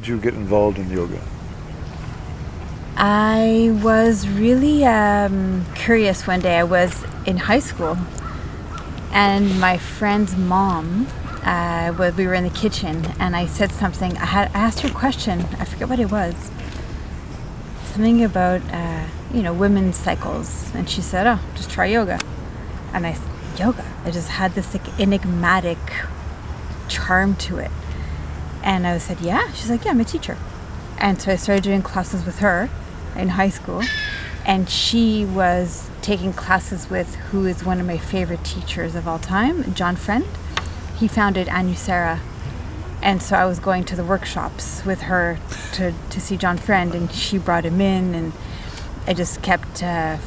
did you get involved in yoga? I was really curious one day. I was in high school, and my friend's mom, we were in the kitchen, and I said something. I asked her a question. I forget what it was. Something about, women's cycles. And she said, oh, just try yoga. And I said, yoga? It just had this like enigmatic charm to it. And I said, yeah. She's like, yeah, I'm a teacher. And so I started doing classes with her in high school. And she was taking classes with who is one of my favorite teachers of all time, John Friend. He founded Anusara. And so I was going to the workshops with her to see John Friend, and she brought him in, and I just kept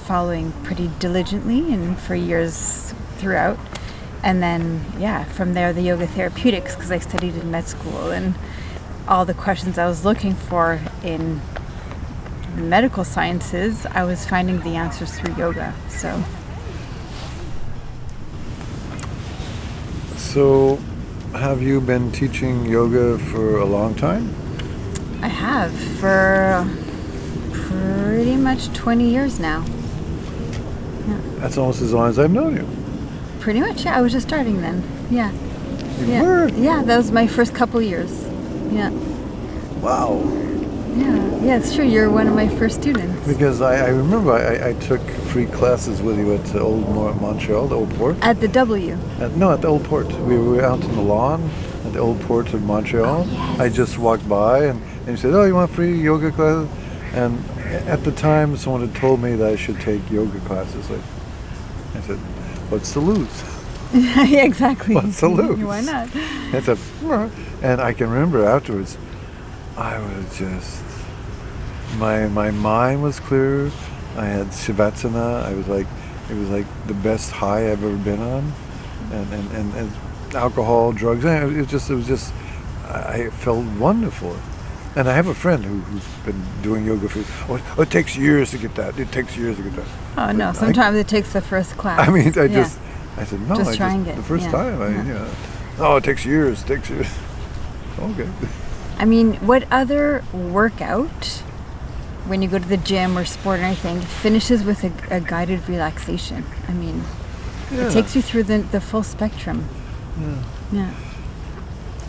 following pretty diligently and for years throughout. And then, from there, the yoga therapeutics, because I studied in med school, and all the questions I was looking for in the medical sciences, I was finding the answers through yoga. So, have you been teaching yoga for a long time? I have, for pretty much 20 years now. Yeah. That's almost as long as I've known you. Pretty much, yeah. I was just starting then. Yeah. You were? Yeah, that was my first couple years. Yeah. Wow. Yeah, it's true. You're one of my first students. Because I remember I took free classes with you at Old Montreal, the Old Port. At the W? At the Old Port. We were out on the lawn at the Old Port of Montreal. Oh, yes. I just walked by and you said, oh, you want free yoga classes? And at the time, someone had told me that I should take yoga classes. I said, what's to lose? Yeah, exactly. What's to lose? Why not? And I can remember afterwards, I was just, my mind was clear. I had Shavasana. It was like the best high I've ever been on, and alcohol, drugs. It was just, I felt wonderful. And I have a friend who's been doing yoga for, it takes years to get that. It takes years to get that. Oh, no. Sometimes it takes the first class. I mean, I said, no, just trying it. The first time, it takes years, Okay. I mean, what other workout, when you go to the gym or sport or anything, finishes with a guided relaxation? I mean, it takes you through the full spectrum. Yeah.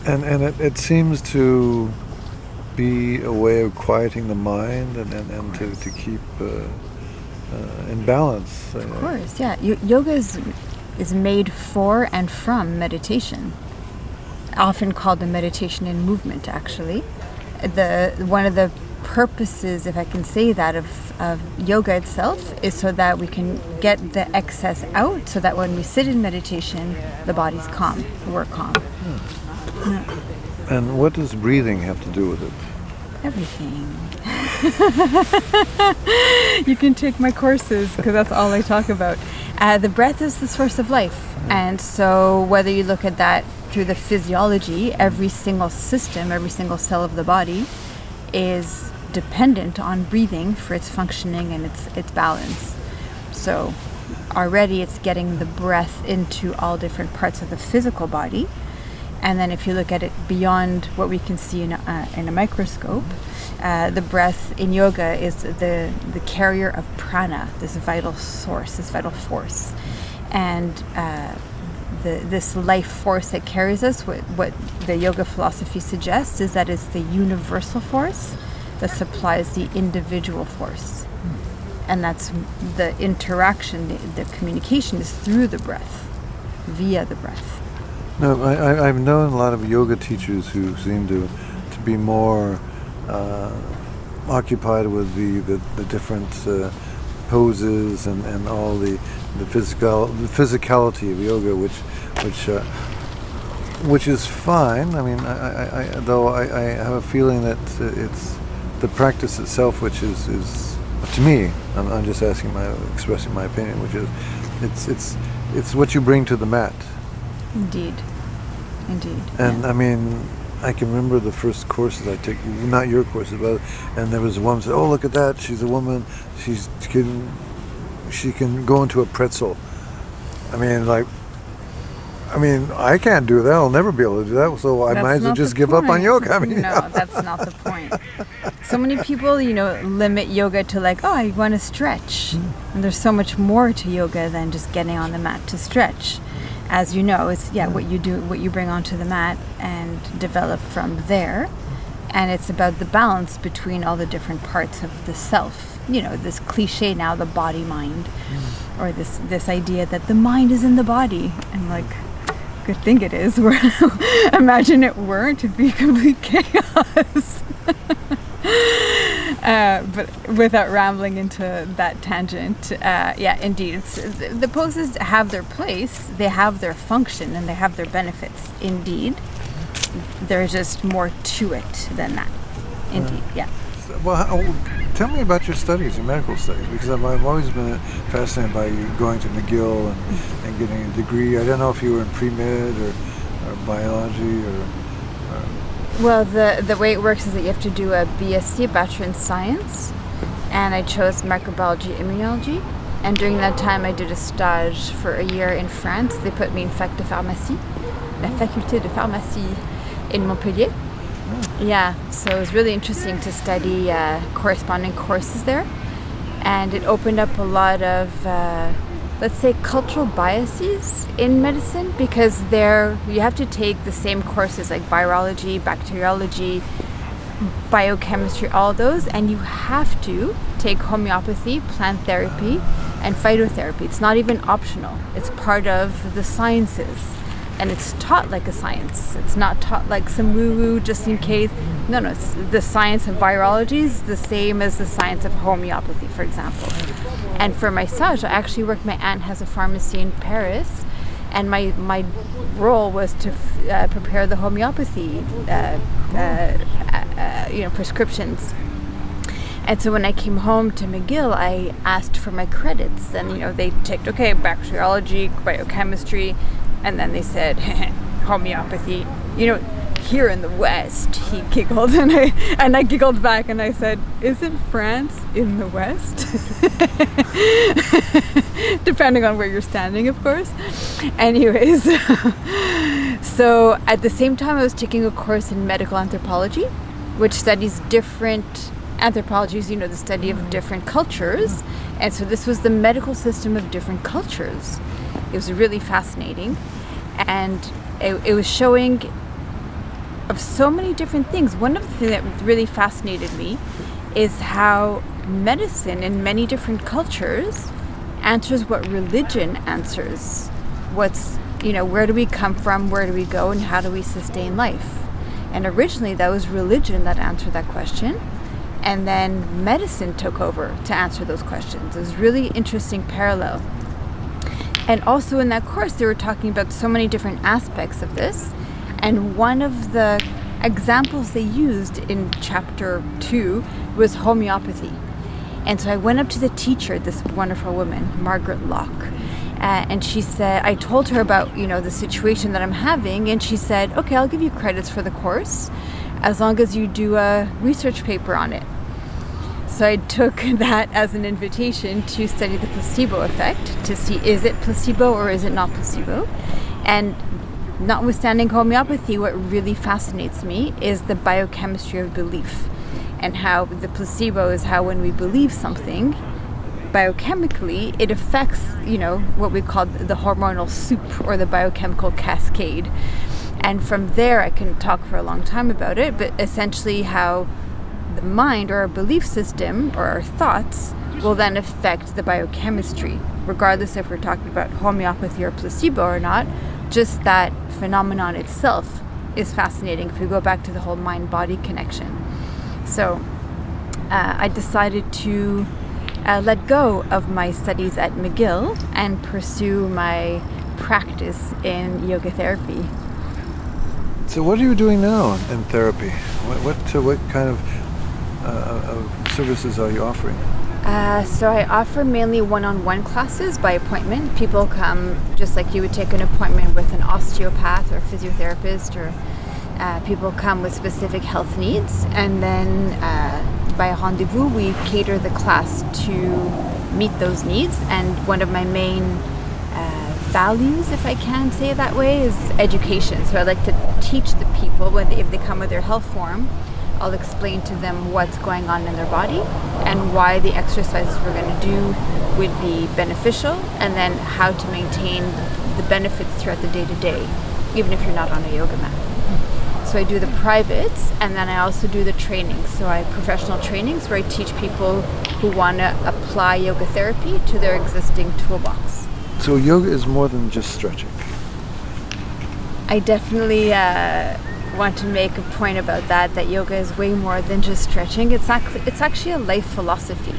And it seems to be a way of quieting the mind and to keep in balance. Of course, yeah. Yoga is made for and from meditation. Often called the meditation in movement, actually. One of the purposes, if I can say that, of yoga itself is so that we can get the excess out, so that when we sit in meditation, the body's calm, we're calm. Yeah. And what does breathing have to do with it? Everything. You can take my courses, because that's all I talk about. The breath is the source of life. And so whether you look at that through the physiology, every single system, every single cell of the body is dependent on breathing for its functioning and its balance. So already it's getting the breath into all different parts of the physical body. And then if you look at it beyond what we can see in a microscope, the breath in yoga is the carrier of prana, this vital source, this vital force. And this life force that carries us, what the yoga philosophy suggests is that it's the universal force that supplies the individual force. And that's the interaction, the communication is through the breath, via the breath. No, I've known a lot of yoga teachers who seem to be more occupied with the different poses and all the physicality of yoga, which is fine. I mean, I have a feeling that it's the practice itself, which is to me. I'm just expressing my opinion, which is it's what you bring to the mat. Indeed. And I mean, I can remember the first courses I took, not your courses, but and there was a woman who said, "Oh, look at that! She's a woman. She can go into a pretzel." I mean, like, I mean, I can't do that. I'll never be able to do that. So I That's might as well not just the give up on point. yoga. I mean, No, that's not the point. So many people, limit yoga to like, oh, I want to stretch. And there's so much more to yoga than just getting on the mat to stretch. As you know, it's what you do, what you bring onto the mat and develop from there. And it's about the balance between all the different parts of the self. This cliche now, the body mind, or this idea that the mind is in the body. And like, good thing it is. Imagine it weren't, it'd be complete chaos. But without rambling into that tangent, indeed, the poses have their place, they have their function, and they have their benefits. Indeed, there's just more to it than that. Indeed, yeah. well, tell me about your studies, your medical studies, because I've always been fascinated by you going to McGill and getting a degree. I don't know if you were in pre-med or biology or... Well, the way it works is that you have to do a BSc, a Bachelor in Science, and I chose microbiology, immunology. And during that time, I did a stage for a year in France. They put me in Fac de Pharmacie, la Faculté de Pharmacie in Montpellier. Yeah, so it was really interesting to study corresponding courses there. And it opened up a lot of, let's say, cultural biases in medicine, because there you have to take the same courses like virology, bacteriology, biochemistry, all those, and you have to take homeopathy, plant therapy, and phytotherapy. It's not even optional. It's part of the sciences. And it's taught like a science. It's not taught like some woo-woo just in case. No, it's the science of virology is the same as the science of homeopathy, for example. And for my stage, I actually worked, my aunt has a pharmacy in Paris, and my role was to prepare the homeopathy prescriptions. And so when I came home to McGill, I asked for my credits, and they checked, okay, bacteriology, biochemistry, and then they said homeopathy. Here in the West, he giggled, and I giggled back, and I said, isn't France in the West? Depending on where you're standing, of course. Anyways, so at the same time, I was taking a course in medical anthropology, which studies different anthropologies, the study of different cultures. And so this was the medical system of different cultures. It was really fascinating, and it was showing of so many different things. One of the things that really fascinated me is how medicine in many different cultures answers what religion answers. What's, where do we come from, where do we go, and how do we sustain life? And originally that was religion that answered that question, and then medicine took over to answer those questions. It was really interesting parallel. And also in that course, they were talking about so many different aspects of this. And one of the examples they used in chapter 2 was homeopathy. And so I went up to the teacher, this wonderful woman, Margaret Locke, and she said, I told her about, the situation that I'm having, and she said, okay, I'll give you credits for the course as long as you do a research paper on it. So I took that as an invitation to study the placebo effect, to see, is it placebo or is it not placebo? And notwithstanding homeopathy, what really fascinates me is the biochemistry of belief, and how the placebo is how when we believe something, biochemically, it affects, what we call the hormonal soup or the biochemical cascade. And from there, I can talk for a long time about it, but essentially how the mind or our belief system or our thoughts will then affect the biochemistry, regardless if we're talking about homeopathy or placebo or not. Just that phenomenon itself is fascinating if we go back to the whole mind-body connection. So I decided to let go of my studies at McGill and pursue my practice in yoga therapy. So what are you doing now in therapy? What kind of services are you offering? So I offer mainly one-on-one classes by appointment. People come just like you would take an appointment with an osteopath or physiotherapist, or people come with specific health needs, and then by a rendezvous we cater the class to meet those needs. And one of my main values, if I can say it that way, is education. So I like to teach the people if they come with their health form. I'll explain to them what's going on in their body and why the exercises we're going to do would be beneficial, and then how to maintain the benefits throughout the day-to-day, even if you're not on a yoga mat. So I do the privates, and then I also do the trainings. So I have professional trainings where I teach people who want to apply yoga therapy to their existing toolbox. So yoga is more than just stretching. I definitely want to make a point about that yoga is way more than just stretching. It's actually a life philosophy.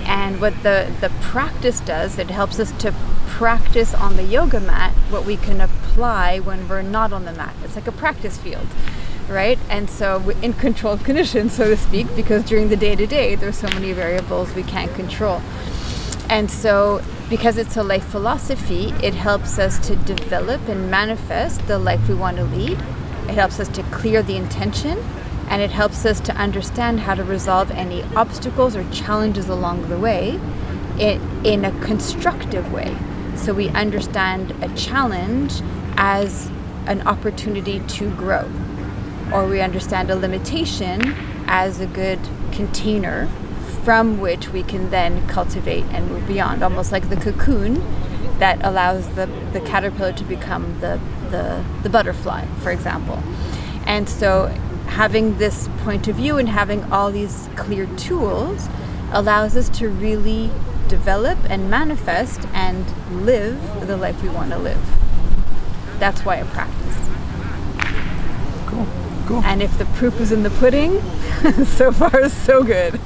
And what the practice does, it helps us to practice on the yoga mat what we can apply when we're not on the mat. It's like a practice field, right? And so in controlled conditions, so to speak, because during the day-to-day, there's so many variables we can't control. And so because it's a life philosophy, it helps us to develop and manifest the life we want to lead. It helps us to clear the intention, and it helps us to understand how to resolve any obstacles or challenges along the way in a constructive way. So we understand a challenge as an opportunity to grow, or we understand a limitation as a good container from which we can then cultivate and move beyond, almost like the cocoon that allows the caterpillar to become the butterfly, for example. And so having this point of view and having all these clear tools allows us to really develop and manifest and live the life we want to live. That's why I practice. Cool. And if the proof is in the pudding, so far so good.